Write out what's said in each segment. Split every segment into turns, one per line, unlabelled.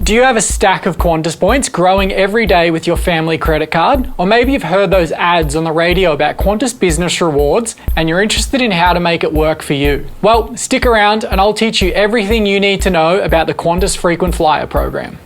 Do you have a stack of Qantas points growing every day with your family credit card? Or maybe you've heard those ads on the radio about Qantas Business Rewards and you're interested in how to make it work for you. Well, stick around and I'll teach you everything you need to know about the Qantas Frequent Flyer program.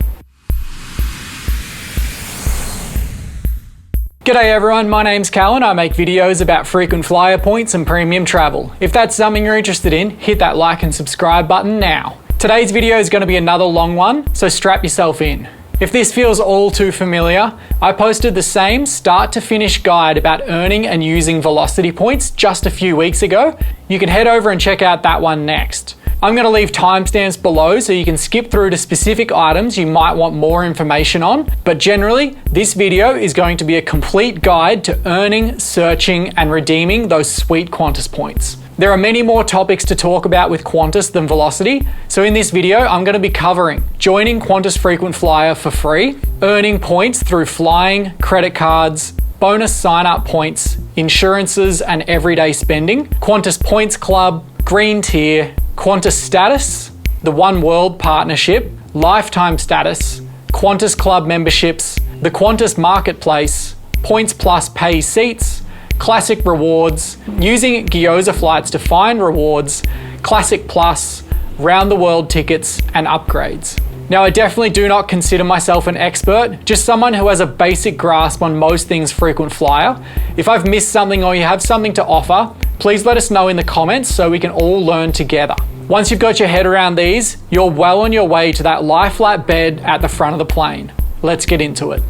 G'day everyone, my name's Cal and I make videos about frequent flyer points and premium travel. If that's something you're interested in, hit that like and subscribe button now. Today's video is going to be another long one, so strap yourself in. If this feels all too familiar, I posted the same start to finish guide about earning and using velocity points just a few weeks ago. You can head over and check out that one next. I'm going to leave timestamps below so you can skip through to specific items you might want more information on, but generally, this video is going to be a complete guide to earning, searching, and redeeming those sweet Qantas points. There are many more topics to talk about with Qantas than velocity, so in this video I'm going to be covering joining Qantas Frequent Flyer for free, earning points through flying, credit cards, bonus sign-up points, insurances and everyday spending, Qantas Points Club, Green Tier, Qantas Status, the OneWorld partnership, Lifetime Status, Qantas Club memberships, the Qantas Marketplace, Points Plus pay seats, Classic Rewards, using Gyoza Flights to find rewards, Classic Plus, round the world tickets, and upgrades. Now, I definitely do not consider myself an expert, just someone who has a basic grasp on most things frequent flyer. If I've missed something or you have something to offer, please let us know in the comments so we can all learn together. Once you've got your head around these, you're well on your way to that lie-flat bed at the front of the plane. Let's get into it.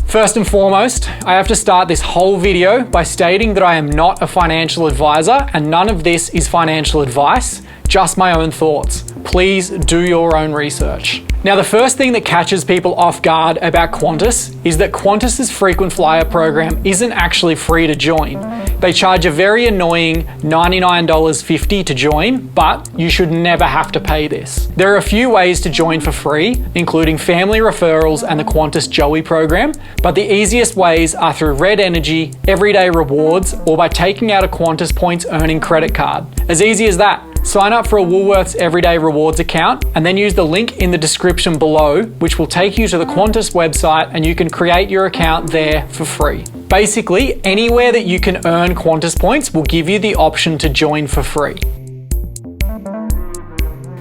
First and foremost, I have to start this whole video by stating that I am not a financial advisor and none of this is financial advice, just my own thoughts. Please do your own research. Now, the first thing that catches people off guard about Qantas is that Qantas's frequent flyer program isn't actually free to join. They charge a very annoying $99.50 to join, but you should never have to pay this. There are a few ways to join for free, including family referrals and the Qantas Joey program, but the easiest ways are through Red Energy, Everyday Rewards, or by taking out a Qantas Points earning credit card. As easy as that. Sign up for a Woolworths Everyday Rewards account and then use the link in the description below, which will take you to the Qantas website and you can create your account there for free. Basically, anywhere that you can earn Qantas points will give you the option to join for free.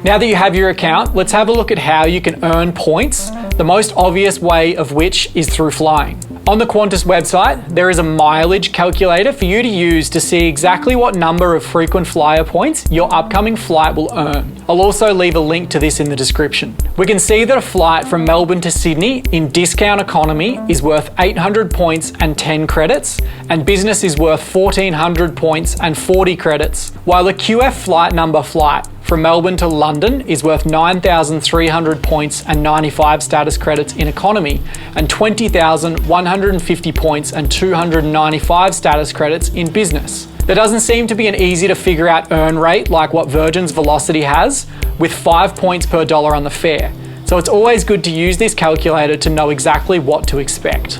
Now that you have your account, let's have a look at how you can earn points, the most obvious way of which is through flying. On the Qantas website, there is a mileage calculator for you to use to see exactly what number of frequent flyer points your upcoming flight will earn. I'll also leave a link to this in the description. We can see that a flight from Melbourne to Sydney in discount economy is worth 800 points and 10 credits, and business is worth 1400 points and 40 credits, while a QF flight number flight from Melbourne to London is worth 9,300 points and 95 status credits in economy, and 20,150 points and 295 status credits in business. There doesn't seem to be an easy to figure out earn rate like what Virgin's Velocity has, with 5 points per dollar on the fare. So it's always good to use this calculator to know exactly what to expect.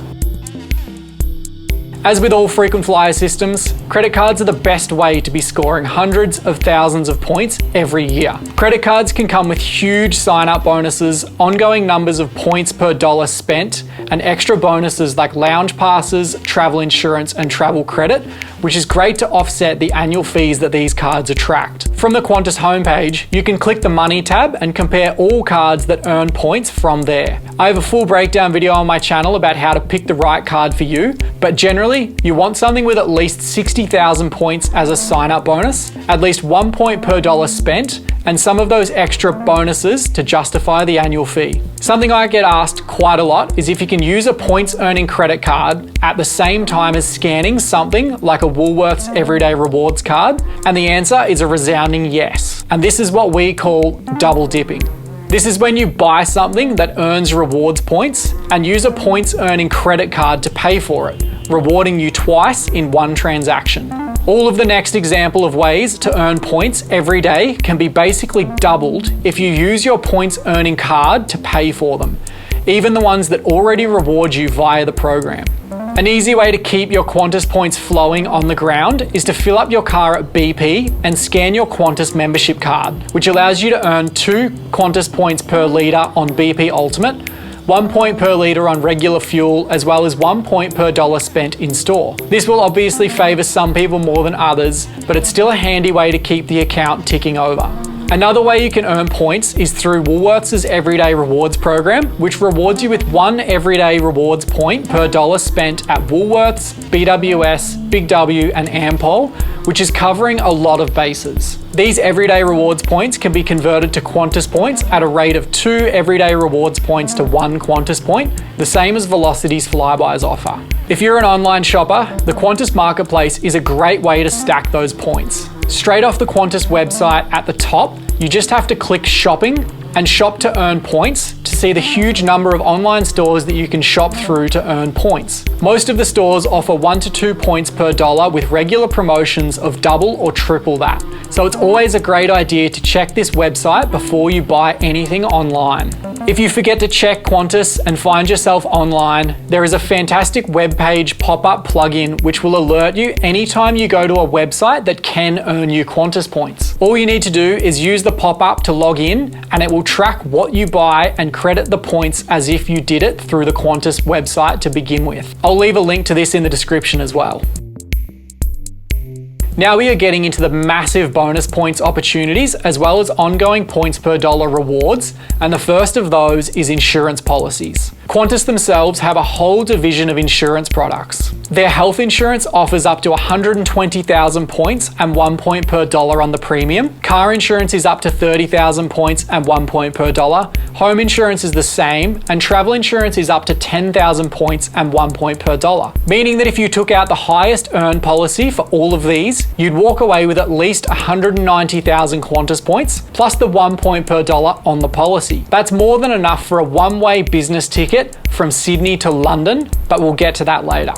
As with all frequent flyer systems, credit cards are the best way to be scoring hundreds of thousands of points every year. Credit cards can come with huge sign-up bonuses, ongoing numbers of points per dollar spent, and extra bonuses like lounge passes, travel insurance, and travel credit, which is great to offset the annual fees that these cards attract. From the Qantas homepage, you can click the Money tab and compare all cards that earn points from there. I have a full breakdown video on my channel about how to pick the right card for you, but generally, you want something with at least 60,000 points as a sign-up bonus, at least 1 point per dollar spent, and some of those extra bonuses to justify the annual fee. Something I get asked quite a lot is if you can use a points earning credit card at the same time as scanning something like a Woolworths Everyday Rewards card, and the answer is a resounding yes. And this is what we call double dipping. This is when you buy something that earns rewards points and use a points earning credit card to pay for it, rewarding you twice in one transaction. All of the next example of ways to earn points every day can be basically doubled if you use your points earning card to pay for them, even the ones that already reward you via the program. An easy way to keep your Qantas points flowing on the ground is to fill up your car at BP and scan your Qantas membership card, which allows you to earn 2 Qantas points per litre on BP Ultimate, 1 point per litre on regular fuel, as well as 1 point per dollar spent in store. This will obviously favour some people more than others, but it's still a handy way to keep the account ticking over. Another way you can earn points is through Woolworths' Everyday Rewards program, which rewards you with 1 Everyday Rewards point per dollar spent at Woolworths, BWS, Big W and Ampol, which is covering a lot of bases. These Everyday Rewards points can be converted to Qantas points at a rate of 2 Everyday Rewards points to 1 Qantas point, the same as Velocity's Flybuys offer. If you're an online shopper, the Qantas Marketplace is a great way to stack those points. Straight off the Qantas website at the top, you just have to click Shopping and Shop to earn points to see the huge number of online stores that you can shop through to earn points. Most of the stores offer 1 to 2 points per dollar with regular promotions of double or triple that. So it's always a great idea to check this website before you buy anything online. If you forget to check Qantas and find yourself online, there is a fantastic web page pop-up plugin which will alert you anytime you go to a website that can earn you Qantas points. All you need to do is use the pop-up to log in, and it will track what you buy and credit the points as if you did it through the Qantas website to begin with. I'll leave a link to this in the description as well. Now we are getting into the massive bonus points opportunities as well as ongoing points per dollar rewards, and the first of those is insurance policies. Qantas themselves have a whole division of insurance products. Their health insurance offers up to 120,000 points and 1 point per dollar on the premium. Car insurance is up to 30,000 points and 1 point per dollar. Home insurance is the same, and travel insurance is up to 10,000 points and 1 point per dollar. Meaning that if you took out the highest earned policy for all of these, you'd walk away with at least 190,000 Qantas points, plus the 1 point per dollar on the policy. That's more than enough for a one-way business ticket from Sydney to London, but we'll get to that later.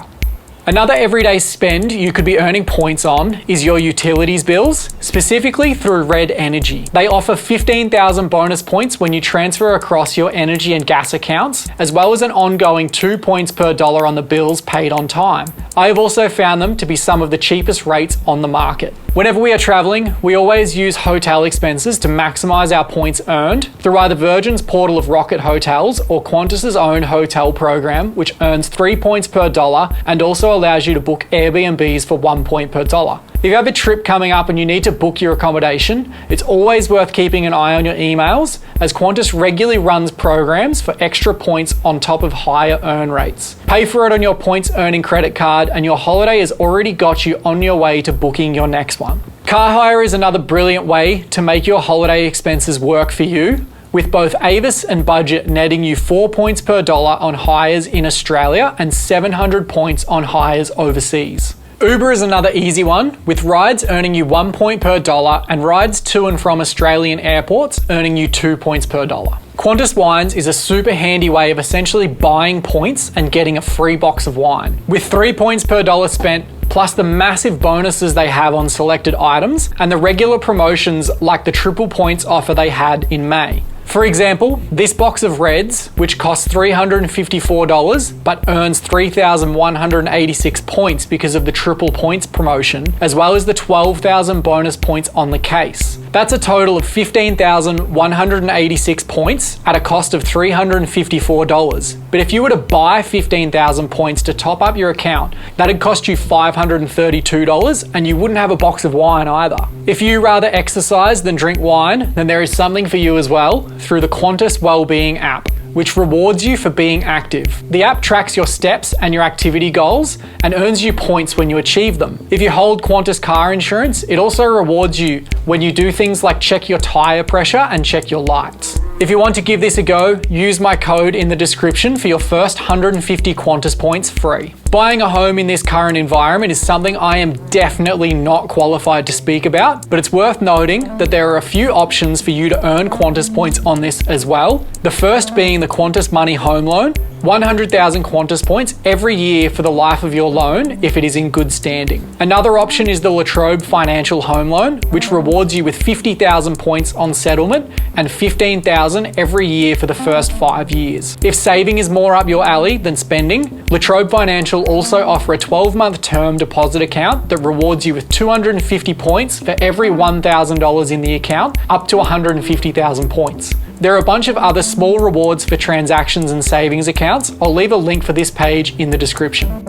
Another everyday spend you could be earning points on is your utilities bills, specifically through Red Energy. They offer 15,000 bonus points when you transfer across your energy and gas accounts, as well as an ongoing 2 points per dollar on the bills paid on time. I have also found them to be some of the cheapest rates on the market. Whenever we are traveling, we always use hotel expenses to maximize our points earned through either Virgin's portal of Rocket Hotels or Qantas's own hotel program, which earns 3 points per dollar and also allows you to book Airbnbs for 1 point per dollar. If you have a trip coming up and you need to book your accommodation, it's always worth keeping an eye on your emails, as Qantas regularly runs programs for extra points on top of higher earn rates. Pay for it on your points earning credit card and your holiday has already got you on your way to booking your next one. Car hire is another brilliant way to make your holiday expenses work for you, with both Avis and Budget netting you 4 points per dollar on hires in Australia and 700 points on hires overseas. Uber is another easy one, with rides earning you 1 point per dollar and rides to and from Australian airports earning you 2 points per dollar. Qantas Wines is a super handy way of essentially buying points and getting a free box of wine. With 3 points per dollar spent, plus the massive bonuses they have on selected items and the regular promotions like the triple points offer they had in May. For example, this box of Reds, which costs $354 but earns 3,186 points because of the triple points promotion, as well as the 12,000 bonus points on the case. That's a total of 15,186 points at a cost of $354. But if you were to buy 15,000 points to top up your account, that'd cost you $532 and you wouldn't have a box of wine either. If you rather exercise than drink wine, then there is something for you as well through the Qantas Wellbeing app, which rewards you for being active. The app tracks your steps and your activity goals and earns you points when you achieve them. If you hold Qantas car insurance, it also rewards you when you do things like check your tyre pressure and check your lights. If you want to give this a go, use my code in the description for your first 150 Qantas points free. Buying a home in this current environment is something I am definitely not qualified to speak about, but it's worth noting that there are a few options for you to earn Qantas points on this as well. The first being the Qantas Money Home Loan, 100,000 Qantas points every year for the life of your loan if it is in good standing. Another option is the La Trobe Financial Home Loan, which rewards you with 50,000 points on settlement and 15,000 every year for the first 5 years. If saving is more up your alley than spending, La Trobe Financial will also offer a 12-month term deposit account that rewards you with 250 points for every $1,000 in the account, up to 150,000 points. There are a bunch of other small rewards for transactions and savings accounts. I'll leave a link for this page in the description.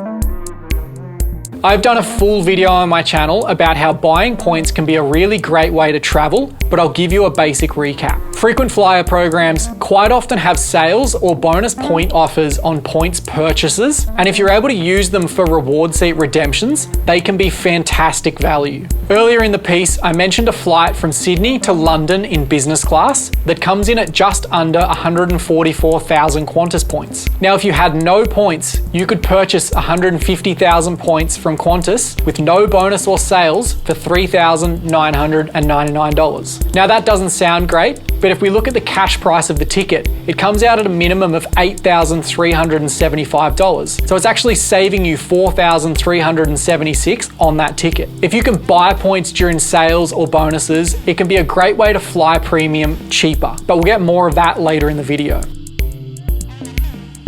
I've done a full video on my channel about how buying points can be a really great way to travel, but I'll give you a basic recap. Frequent flyer programs quite often have sales or bonus point offers on points purchases, and if you're able to use them for reward seat redemptions, they can be fantastic value. Earlier in the piece, I mentioned a flight from Sydney to London in business class that comes in at just under 144,000 Qantas points. Now, if you had no points, you could purchase 150,000 points from Qantas with no bonus or sales for $3,999. Now, that doesn't sound great, but if we look at the cash price of the ticket, it comes out at a minimum of $8,375. So it's actually saving you $4,376 on that ticket. If you can buy points during sales or bonuses, it can be a great way to fly premium cheaper, but we'll get more of that later in the video.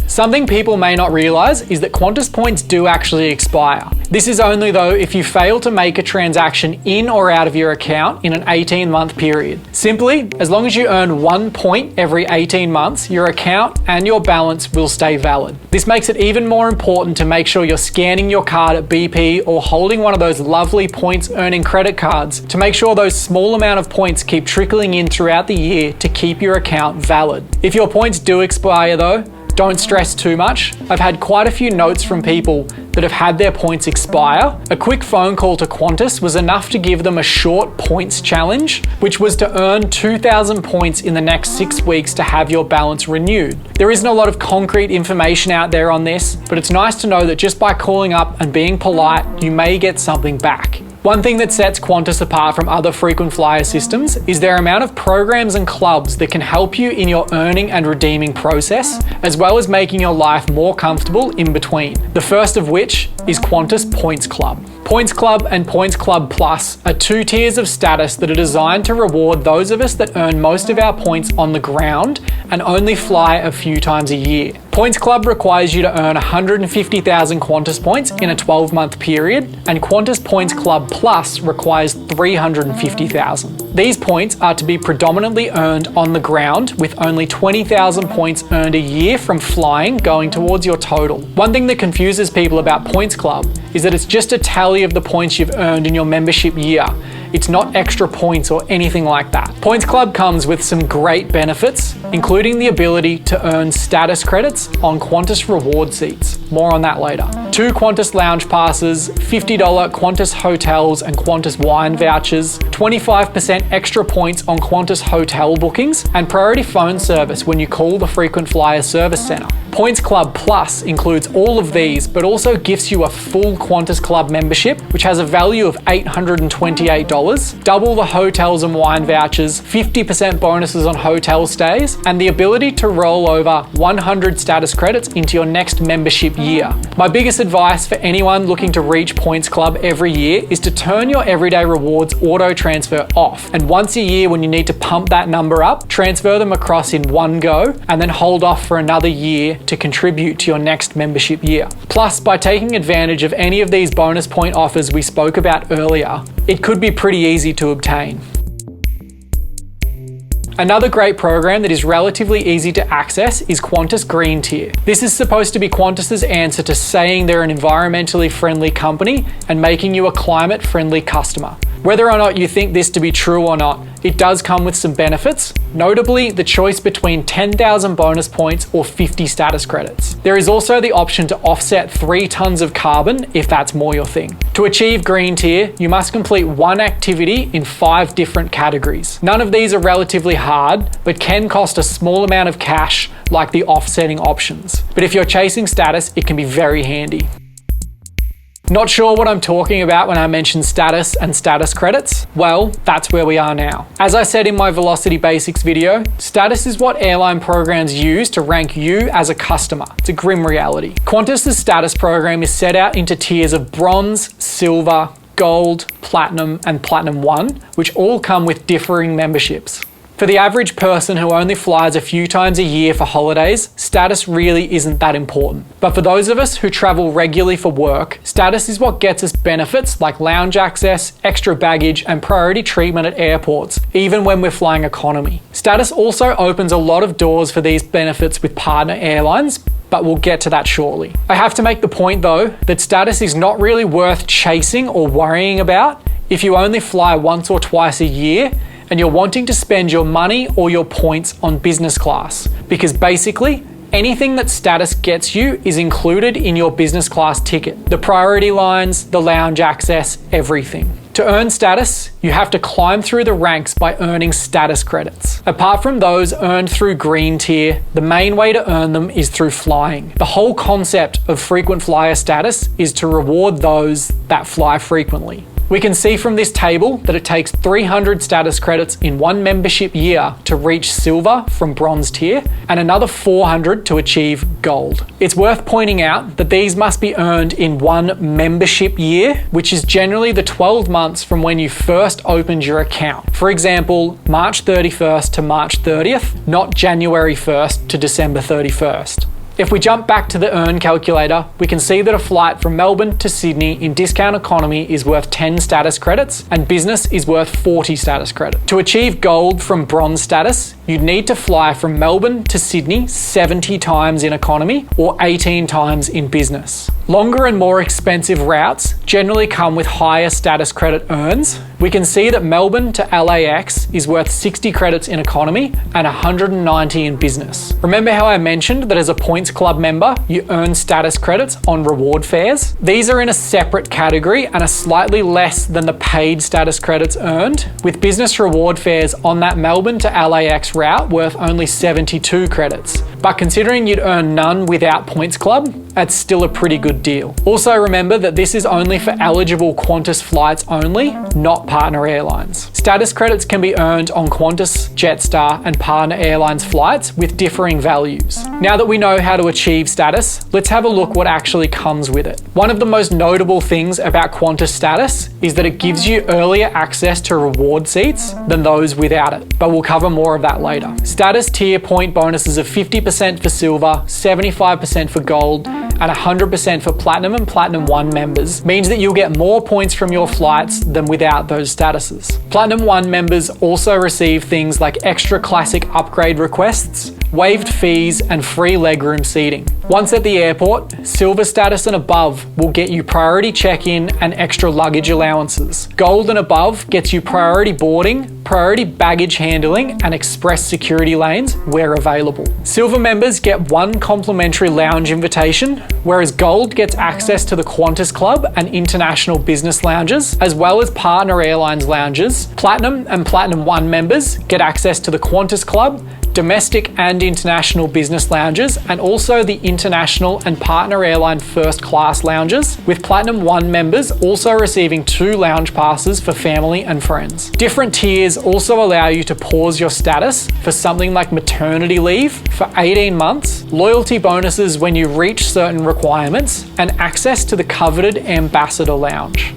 Something people may not realize is that Qantas points do actually expire. This is only though if you fail to make a transaction in or out of your account in an 18-month period. Simply, as long as you earn 1 point every 18 months, your account and your balance will stay valid. This makes it even more important to make sure you're scanning your card at BP or holding one of those lovely points earning credit cards to make sure those small amount of points keep trickling in throughout the year to keep your account valid. If your points do expire though, don't stress too much. I've had quite a few notes from people that have had their points expire. A quick phone call to Qantas was enough to give them a short points challenge, which was to earn 2,000 points in the next 6 weeks to have your balance renewed. There isn't a lot of concrete information out there on this, but it's nice to know that just by calling up and being polite, you may get something back. One thing that sets Qantas apart from other frequent flyer systems is their amount of programs and clubs that can help you in your earning and redeeming process, as well as making your life more comfortable in between. The first of which is Qantas Points Club. Points Club and Points Club Plus are 2 tiers of status that are designed to reward those of us that earn most of our points on the ground and only fly a few times a year. Points Club requires you to earn 150,000 Qantas points in a 12-month period, and Qantas Points Club Plus requires 350,000. These points are to be predominantly earned on the ground, with only 20,000 points earned a year from flying going towards your total. One thing that confuses people about Points Club is that it's just a tally of the points you've earned in your membership year. It's not extra points or anything like that. Points Club comes with some great benefits, including the ability to earn status credits on Qantas reward seats. More on that later. 2 Qantas lounge passes, $50 Qantas hotels and Qantas wine vouchers, 25% extra points on Qantas hotel bookings, and priority phone service when you call the frequent flyer service centre. Points Club Plus includes all of these, but also gifts you a full Qantas Club membership, which has a value of $828, double the hotels and wine vouchers, 50% bonuses on hotel stays, and the ability to roll over 100 status credits into your next membership year. My biggest advice for anyone looking to reach Points Club every year is to turn your everyday rewards auto transfer off, and once a year when you need to pump that number up, transfer them across in one go, and then hold off for another year to contribute to your next membership year. Plus, by taking advantage of any of these bonus point offers we spoke about earlier, it could be pretty easy to obtain. Another great program that is relatively easy to access is Qantas Green Tier. This is supposed to be Qantas's answer to saying they're an environmentally friendly company and making you a climate-friendly customer. Whether or not you think this to be true or not, it does come with some benefits, notably the choice between 10,000 bonus points or 50 status credits. There is also the option to offset 3 tons of carbon if that's more your thing. To achieve Green Tier, you must complete 1 activity in 5 different categories. None of these are relatively hard, but can cost a small amount of cash, like the offsetting options. But if you're chasing status, it can be very handy. Not sure what I'm talking about when I mention status and status credits? Well, that's where we are now. As I said in my Velocity Basics video, status is what airline programs use to rank you as a customer. It's a grim reality. Qantas's status program is set out into tiers of bronze, silver, gold, platinum, and platinum 1, which all come with differing memberships. For the average person who only flies a few times a year for holidays, status really isn't that important. But for those of us who travel regularly for work, status is what gets us benefits like lounge access, extra baggage, and priority treatment at airports, even when we're flying economy. Status also opens a lot of doors for these benefits with partner airlines, but we'll get to that shortly. I have to make the point though, that status is not really worth chasing or worrying about if you only fly once or twice a year and you're wanting to spend your money or your points on business class. Because basically, anything that status gets you is included in your business class ticket. The priority lines, the lounge access, everything. To earn status, you have to climb through the ranks by earning status credits. Apart from those earned through green tier, the main way to earn them is through flying. The whole concept of frequent flyer status is to reward those that fly frequently. We can see from this table that it takes 300 status credits in one membership year to reach silver from bronze tier and another 400 to achieve gold. It's worth pointing out that these must be earned in one membership year, which is generally the 12 months from when you first opened your account. For example, March 31st to March 30th, not January 1st to December 31st. If we jump back to the earn calculator, we can see that a flight from Melbourne to Sydney in discount economy is worth 10 status credits and business is worth 40 status credits. To achieve gold from bronze status, you'd need to fly from Melbourne to Sydney 70 times in economy or 18 times in business. Longer and more expensive routes generally come with higher status credit earns. We can see that Melbourne to LAX is worth 60 credits in economy and 190 in business. Remember how I mentioned that as a Points Club member, you earn status credits on reward fares? These are in a separate category and are slightly less than the paid status credits earned, with business reward fares on that Melbourne to LAX route worth only 72 credits. But considering you'd earn none without Points Club, that's still a pretty good deal. Also remember that this is only for eligible Qantas flights only, not partner airlines. Status credits can be earned on Qantas, Jetstar, and partner airlines flights with differing values. Now that we know how to achieve status, let's have a look what actually comes with it. One of the most notable things about Qantas Status is that it gives you earlier access to reward seats than those without it, but we'll cover more of that later. Status tier point bonuses of 50% for silver, 75% for gold, and 100% for Platinum and Platinum 1 members means that you'll get more points from your flights than without those statuses. Platinum 1 members also receive things like extra classic upgrade requests, waived fees, and free legroom seating. Once at the airport, silver status and above will get you priority check-in and extra luggage allowances. Gold and above gets you priority boarding, priority baggage handling, and express security lanes where available. Silver members get one complimentary lounge invitation, whereas gold gets access to the Qantas Club and international business lounges, as well as partner airlines lounges. Platinum and Platinum 1 members get access to the Qantas Club, domestic and international business lounges, and also the international and partner airline first class lounges, with Platinum 1 members also receiving 2 lounge passes for family and friends. Different tiers also allow you to pause your status for something like maternity leave for 18 months, loyalty bonuses when you reach certain requirements, and access to the coveted Ambassador Lounge.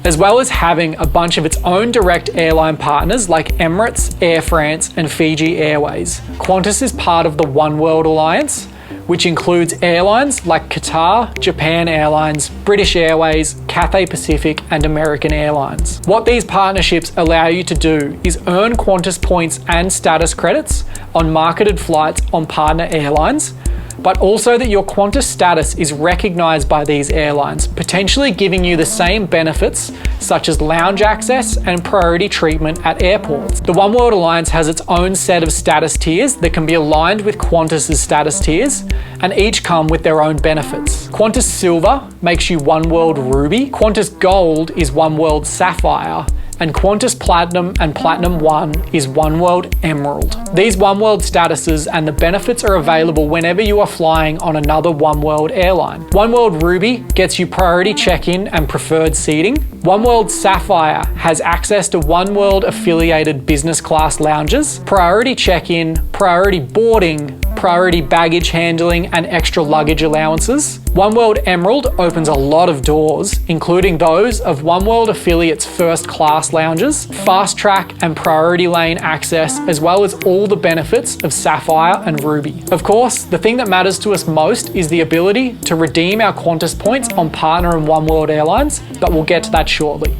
As well as having a bunch of its own direct airline partners like Emirates, Air France, and Fiji Airways. Qantas is part of the OneWorld Alliance, which includes airlines like Qatar, Japan Airlines, British Airways, Cathay Pacific, and American Airlines. What these partnerships allow you to do is earn Qantas points and status credits on marketed flights on partner airlines, but also that your Qantas status is recognised by these airlines, potentially giving you the same benefits such as lounge access and priority treatment at airports. The OneWorld Alliance has its own set of status tiers that can be aligned with Qantas's status tiers, and each come with their own benefits. Qantas Silver makes you OneWorld Ruby, Qantas Gold is OneWorld Sapphire, and Qantas Platinum and Platinum 1 is OneWorld Emerald. These OneWorld statuses and the benefits are available whenever you are flying on another OneWorld airline. OneWorld Ruby gets you priority check-in and preferred seating. OneWorld Sapphire has access to OneWorld affiliated business class lounges, priority check-in, priority boarding, priority baggage handling and extra luggage allowances. OneWorld Emerald opens a lot of doors, including those of OneWorld affiliates' first class lounges, fast track and priority lane access, as well as all the benefits of Sapphire and Ruby. Of course, the thing that matters to us most is the ability to redeem our Qantas points on partner and OneWorld airlines, but we'll get to that shortly.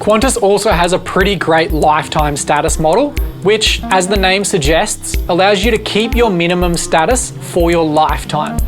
Qantas also has a pretty great lifetime status model, which, as the name suggests, allows you to keep your minimum status for your lifetime,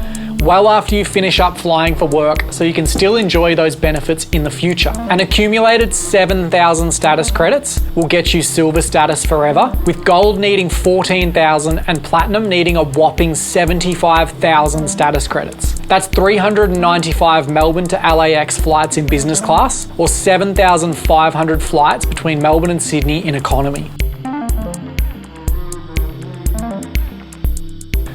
well after you finish up flying for work, so you can still enjoy those benefits in the future. An accumulated 7,000 status credits will get you silver status forever, with gold needing 14,000 and platinum needing a whopping 75,000 status credits. That's 395 Melbourne to LAX flights in business class, or 7,500 flights between Melbourne and Sydney in economy.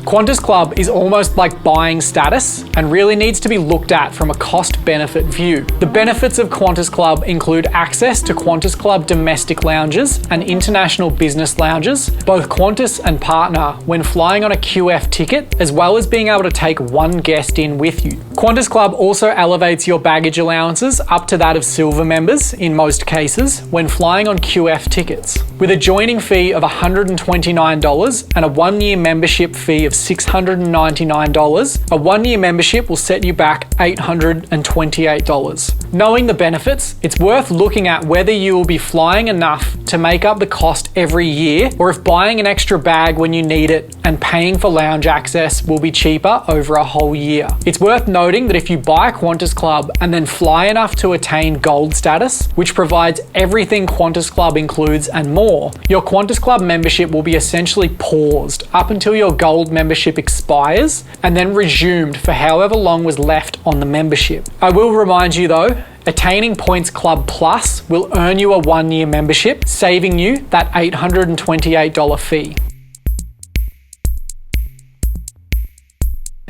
Qantas Club is almost like buying status and really needs to be looked at from a cost-benefit view. The benefits of Qantas Club include access to Qantas Club domestic lounges and international business lounges, both Qantas and partner, when flying on a QF ticket, as well as being able to take one guest in with you. Qantas Club also elevates your baggage allowances up to that of silver members in most cases when flying on QF tickets. With a joining fee of $129 and a 1-year membership fee of $699, a 1-year membership will set you back $828. Knowing the benefits, it's worth looking at whether you will be flying enough to make up the cost every year, or if buying an extra bag when you need it and paying for lounge access will be cheaper over a whole year. It's worth noting that if you buy Qantas Club and then fly enough to attain gold status, which provides everything Qantas Club includes and more, your Qantas Club membership will be essentially paused up until your gold membership expires and then resumed for however long was left on the membership. I will remind you though, attaining Points Club Plus will earn you a 1-year membership, saving you that $828 fee.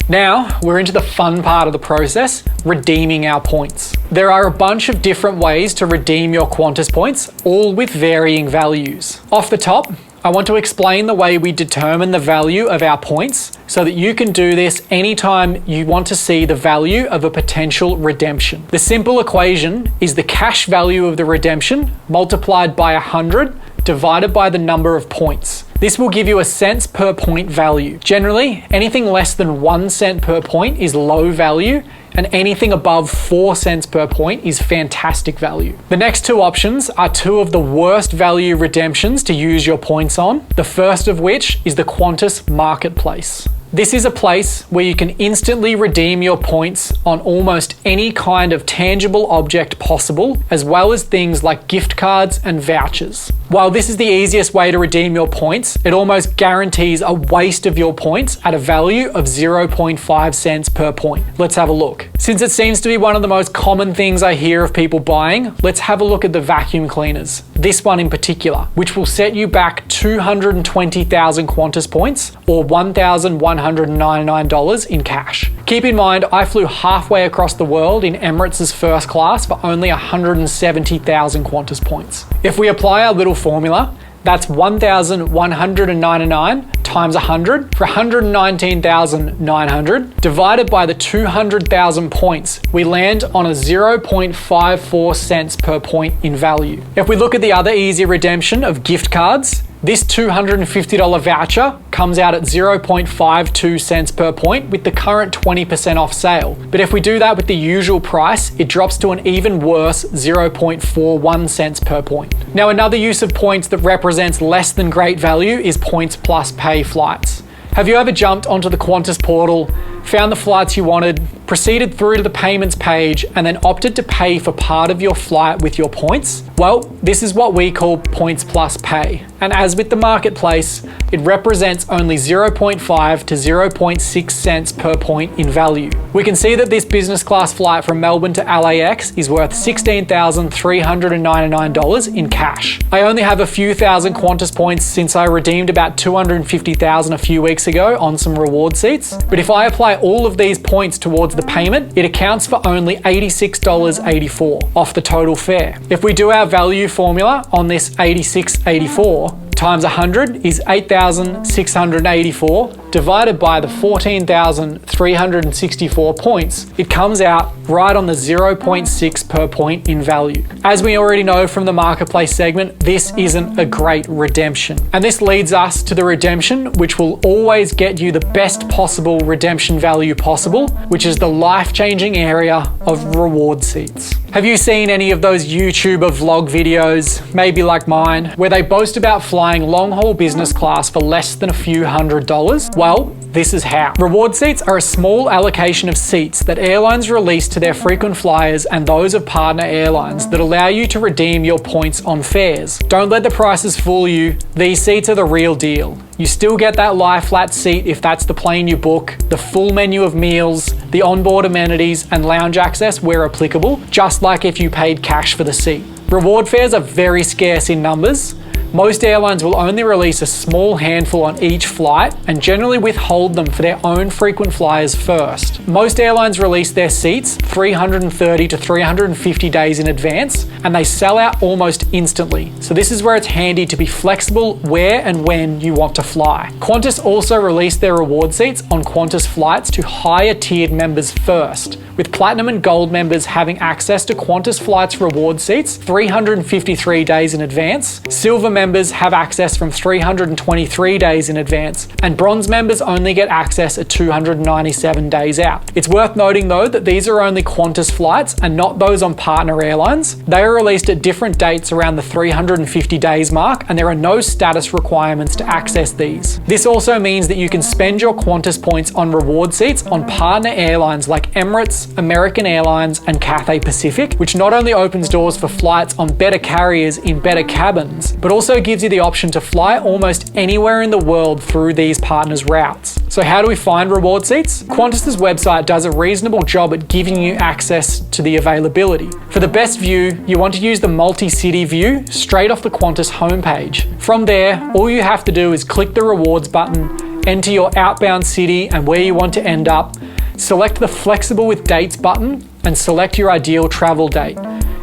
Now, we're into the fun part of the process, redeeming our points. There are a bunch of different ways to redeem your Qantas points, all with varying values. Off the top, I want to explain the way we determine the value of our points so that you can do this anytime you want to see the value of a potential redemption. The simple equation is the cash value of the redemption multiplied by 100 divided by the number of points. This will give you a cents per point value. Generally, anything less than 1 cent per point is low value, and anything above 4 cents per point is fantastic value. The next two options are two of the worst value redemptions to use your points on, the first of which is the Qantas Marketplace. This is a place where you can instantly redeem your points on almost any kind of tangible object possible, as well as things like gift cards and vouchers. While this is the easiest way to redeem your points, it almost guarantees a waste of your points at a value of 0.5 cents per point. Let's have a look. Since it seems to be one of the most common things I hear of people buying, let's have a look at the vacuum cleaners. This one in particular, which will set you back 220,000 Qantas points or $1,199 in cash. Keep in mind, I flew halfway across the world in Emirates' first class for only 170,000 Qantas points. If we apply our little formula, that's 1,199 times 100 for 119,900 divided by the 200,000 points. We land on a 0.54 cents per point in value. If we look at the other easy redemption of gift cards, this $250 voucher comes out at 0.52 cents per point with the current 20% off sale. But if we do that with the usual price, it drops to an even worse 0.41 cents per point. Now, another use of points that represents less than great value is Points Plus Pay flights. Have you ever jumped onto the Qantas portal, found the flights you wanted, proceeded through to the payments page, and then opted to pay for part of your flight with your points? Well, this is what we call Points Plus Pay. And as with the marketplace, it represents only 0.5 to 0.6 cents per point in value. We can see that this business class flight from Melbourne to LAX is worth $16,399 in cash. I only have a few thousand Qantas points since I redeemed about 250,000 a few weeks ago on some reward seats. But if I apply all of these points towards the payment, it accounts for only $86.84 off the total fare. If we do our value formula on this $86.84, times 100 is 8,684, divided by the 14,364 points, it comes out right on the 0.6 per point in value. As we already know from the marketplace segment, this isn't a great redemption. And this leads us to the redemption, which will always get you the best possible redemption value possible, which is the life-changing area of reward seats. Have you seen any of those YouTuber vlog videos, maybe like mine, where they boast about flying long-haul business class for less than a few $100s? Well, this is how. Reward seats are a small allocation of seats that airlines release to their frequent flyers and those of partner airlines that allow you to redeem your points on fares. Don't let the prices fool you. These seats are the real deal. You still get that lie flat seat if that's the plane you book, the full menu of meals, the onboard amenities, and lounge access where applicable, just like if you paid cash for the seat. Reward fares are very scarce in numbers. Most airlines will only release a small handful on each flight and generally withhold them for their own frequent flyers first. Most airlines release their seats 330 to 350 days in advance, and they sell out almost instantly. So this is where it's handy to be flexible where and when you want to fly. Qantas also released their reward seats on Qantas flights to higher tiered members first, with Platinum and Gold members having access to Qantas flights reward seats 353 days in advance. Silver members have access from 323 days in advance, and Bronze members only get access at 297 days out. It's worth noting though that these are only Qantas flights and not those on partner airlines. They are released at different dates around the 350 days mark, and there are no status requirements to access these. This also means that you can spend your Qantas points on reward seats on partner airlines like Emirates, American Airlines, and Cathay Pacific, which not only opens doors for flights on better carriers in better cabins, but also gives you the option to fly almost anywhere in the world through these partners' routes. So how do we find reward seats? Qantas's website does a reasonable job at giving you access to the availability. For the best view, you want to use the multi-city view straight off the Qantas homepage. From there, all you have to do is click the rewards button, enter your outbound city and where you want to end up, select the flexible with dates button, and select your ideal travel date,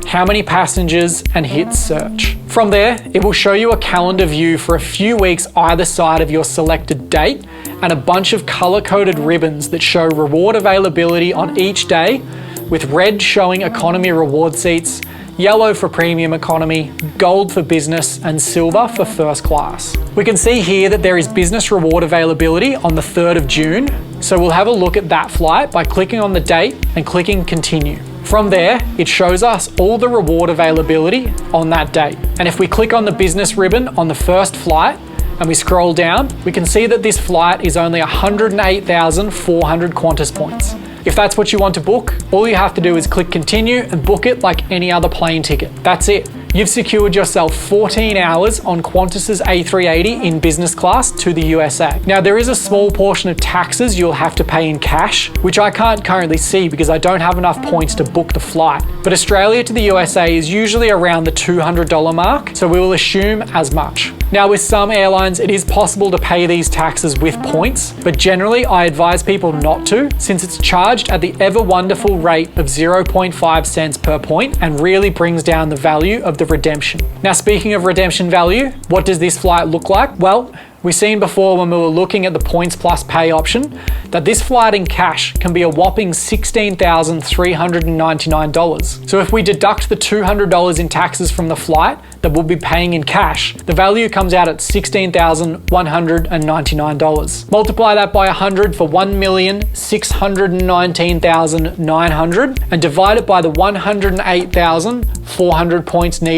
how many passengers, and hit search. From there, it will show you a calendar view for a few weeks either side of your selected date and a bunch of color-coded ribbons that show reward availability on each day, with red showing economy reward seats, yellow for premium economy, gold for business, and silver for first class. We can see here that there is business reward availability on the 3rd of June, so we'll have a look at that flight by clicking on the date and clicking continue. From there, it shows us all the reward availability on that date. And if we click on the business ribbon on the first flight and we scroll down, we can see that this flight is only 108,400 Qantas points. If that's what you want to book, all you have to do is click continue and book it like any other plane ticket. That's it. You've secured yourself 14 hours on Qantas's A380 in business class to the USA. Now, there is a small portion of taxes you'll have to pay in cash, which I can't currently see because I don't have enough points to book the flight. But Australia to the USA is usually around the $200 mark, so we will assume as much. Now, with some airlines, it is possible to pay these taxes with points, but generally I advise people not to, since it's charged at the ever wonderful rate of 0.5 cents per point and really brings down the value of the redemption. Now, speaking of redemption value, what does this flight look like? Well, we've seen before when we were looking at the points plus pay option that this flight in cash can be a whopping $16,399. So if we deduct the $200 in taxes from the flight that we'll be paying in cash, the value comes out at $16,199. Multiply that by 100 for 1,619,900 and divide it by the 108,400 points needed.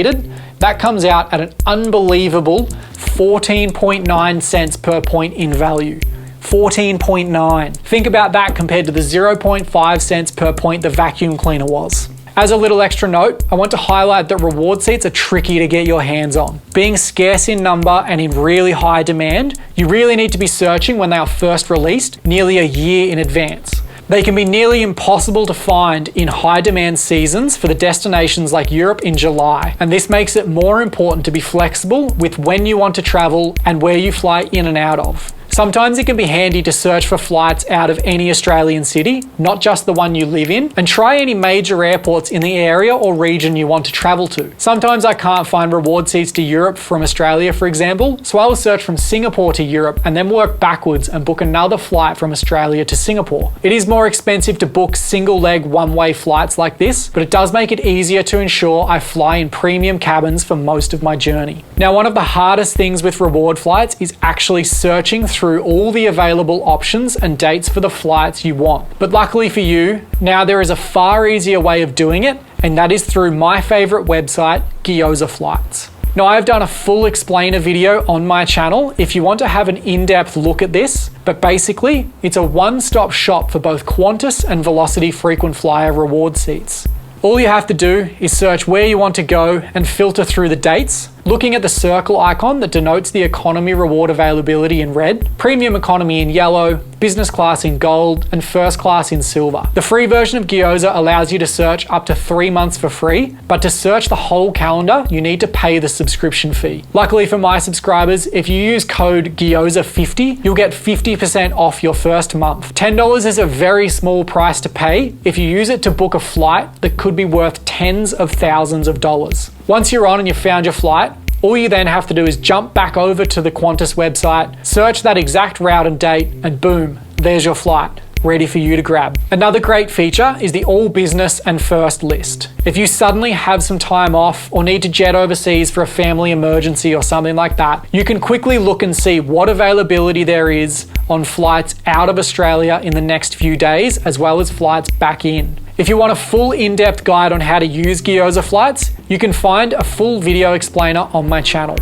That comes out at an unbelievable 14.9 cents per point in value. 14.9. Think about that compared to the 0.5 cents per point the vacuum cleaner was. As a little extra note, I want to highlight that reward seats are tricky to get your hands on. Being scarce in number and in really high demand, you really need to be searching when they are first released nearly a year in advance. They can be nearly impossible to find in high demand seasons for the destinations like Europe in July, and this makes it more important to be flexible with when you want to travel and where you fly in and out of. Sometimes it can be handy to search for flights out of any Australian city, not just the one you live in, and try any major airports in the area or region you want to travel to. Sometimes I can't find reward seats to Europe from Australia, for example, so I will search from Singapore to Europe and then work backwards and book another flight from Australia to Singapore. It is more expensive to book single leg one-way flights like this, but it does make it easier to ensure I fly in premium cabins for most of my journey. Now, one of the hardest things with reward flights is actually searching through all the available options and dates for the flights you want. But luckily for you, now there is a far easier way of doing it, and that is through my favorite website, Gyoza Flights. Now, I've done a full explainer video on my channel if you want to have an in-depth look at this, but basically, it's a one-stop shop for both Qantas and Velocity frequent flyer reward seats. All you have to do is search where you want to go and filter through the dates, looking at the circle icon that denotes the economy reward availability in red, premium economy in yellow, business class in gold, and first class in silver. The free version of Gyoza allows you to search up to 3 months for free, but to search the whole calendar, you need to pay the subscription fee. Luckily for my subscribers, if you use code Gyoza50, you'll get 50% off your first month. $10 is a very small price to pay if you use it to book a flight that could be worth tens of thousands of dollars. Once you're on and you've found your flight, all you then have to do is jump back over to the Qantas website, search that exact route and date, and boom, there's your flight, ready for you to grab. Another great feature is the all business and first list. If you suddenly have some time off or need to jet overseas for a family emergency or something like that, you can quickly look and see what availability there is on flights out of Australia in the next few days, as well as flights back in. If you want a full in-depth guide on how to use Gyoza Flights, you can find a full video explainer on my channel.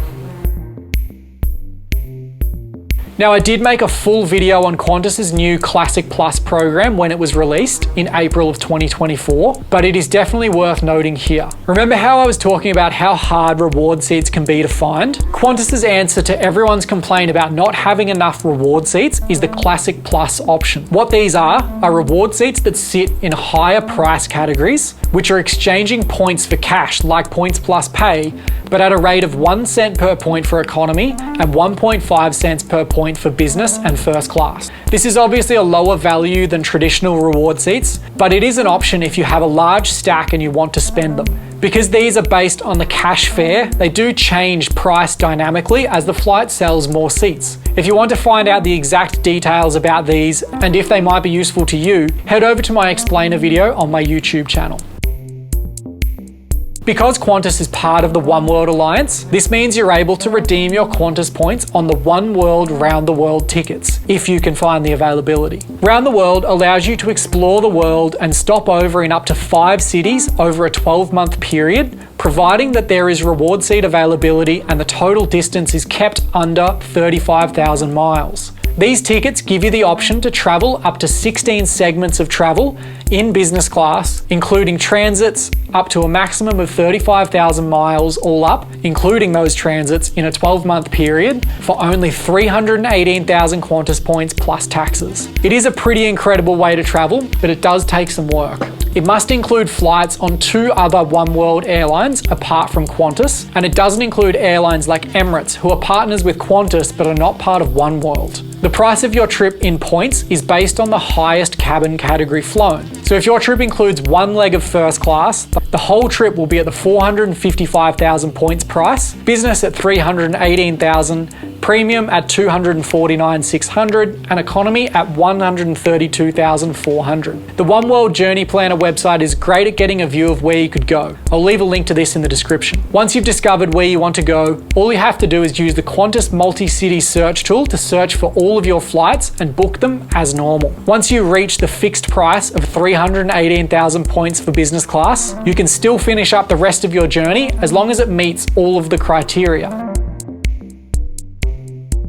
Now, I did make a full video on Qantas's new Classic Plus program when it was released in April of 2024, but it is definitely worth noting here. Remember how I was talking about how hard reward seats can be to find? Qantas's answer to everyone's complaint about not having enough reward seats is the Classic Plus option. What these are reward seats that sit in higher price categories, which are exchanging points for cash like Points Plus Pay, but at a rate of 1 cent per point for economy and 1.5 cents per point for business and first class. This is obviously a lower value than traditional reward seats, but it is an option if you have a large stack and you want to spend them. Because these are based on the cash fare, they do change price dynamically as the flight sells more seats. If you want to find out the exact details about these and if they might be useful to you, head over to my explainer video on my YouTube channel. Because Qantas is part of the OneWorld Alliance, this means you're able to redeem your Qantas points on the OneWorld Round the World tickets, if you can find the availability. Round the World allows you to explore the world and stop over in up to 5 cities over a 12-month period, providing that there is reward seat availability and the total distance is kept under 35,000 miles. These tickets give you the option to travel up to 16 segments of travel in business class, including transits up to a maximum of 35,000 miles all up, including those transits in a 12-month period for only 318,000 Qantas points plus taxes. It is a pretty incredible way to travel, but it does take some work. It must include flights on 2 other OneWorld airlines apart from Qantas, and it doesn't include airlines like Emirates, who are partners with Qantas but are not part of OneWorld. The price of your trip in points is based on the highest cabin category flown. So if your trip includes 1 leg of first class, the whole trip will be at the 455,000 points price, business at 318,000, premium at 249,600, and economy at 132,400. The OneWorld Journey Planner website is great at getting a view of where you could go. I'll leave a link to this in the description. Once you've discovered where you want to go, all you have to do is use the Qantas multi-city search tool to search for all of your flights and book them as normal. Once you reach the fixed price of 318,000 points for business class, you can still finish up the rest of your journey as long as it meets all of the criteria.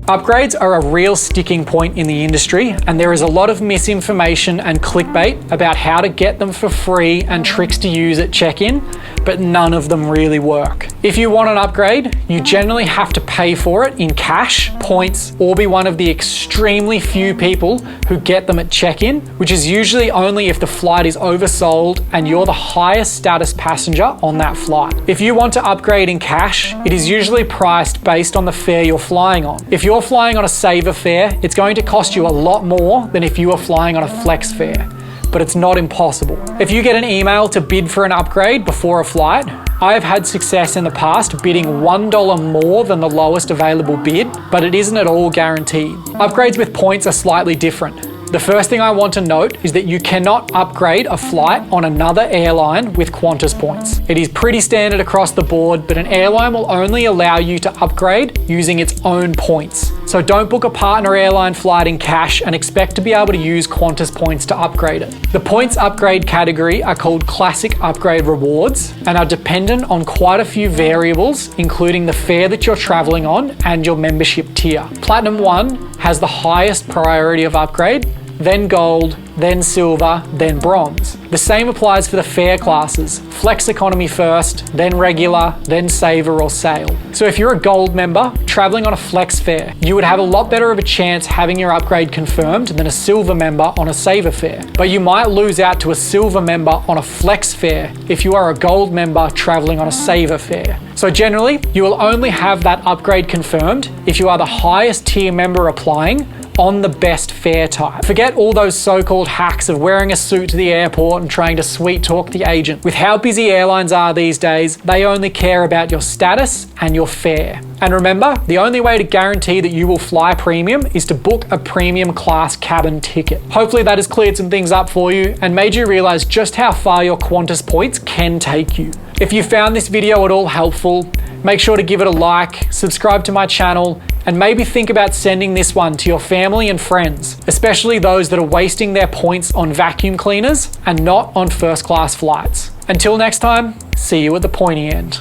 Upgrades are a real sticking point in the industry, and there is a lot of misinformation and clickbait about how to get them for free and tricks to use at check-in, but none of them really work. If you want an upgrade, you generally have to pay for it in cash, points, or be one of the extremely few people who get them at check-in, which is usually only if the flight is oversold and you're the highest status passenger on that flight. If you want to upgrade in cash, it is usually priced based on the fare you're flying on. If you're you're flying on a saver fare, it's going to cost you a lot more than if you were flying on a flex fare, but it's not impossible. If you get an email to bid for an upgrade before a flight, I have had success in the past bidding $1 more than the lowest available bid, but it isn't at all guaranteed. Upgrades with points are slightly different. The first thing I want to note is that you cannot upgrade a flight on another airline with Qantas points. It is pretty standard across the board, but an airline will only allow you to upgrade using its own points. So don't book a partner airline flight in cash and expect to be able to use Qantas points to upgrade it. The points upgrade category are called Classic Upgrade Rewards and are dependent on quite a few variables, including the fare that you're traveling on and your membership tier. Platinum 1 has the highest priority of upgrade, then gold, then silver, then bronze. The same applies for the fare classes, flex economy first, then regular, then saver or sail. So if you're a gold member traveling on a flex fare, you would have a lot better of a chance having your upgrade confirmed than a silver member on a saver fare. But you might lose out to a silver member on a flex fare if you are a gold member traveling on a saver fare. So generally, you will only have that upgrade confirmed if you are the highest tier member applying on the best fare type. Forget all those so-called hacks of wearing a suit to the airport and trying to sweet talk the agent. With how busy airlines are these days, they only care about your status and your fare. And remember, the only way to guarantee that you will fly premium is to book a premium class cabin ticket. Hopefully that has cleared some things up for you and made you realize just how far your Qantas points can take you. If you found this video at all helpful, make sure to give it a like, subscribe to my channel, and maybe think about sending this one to your family and friends, especially those that are wasting their points on vacuum cleaners and not on first class flights. Until next time, see you at the pointy end.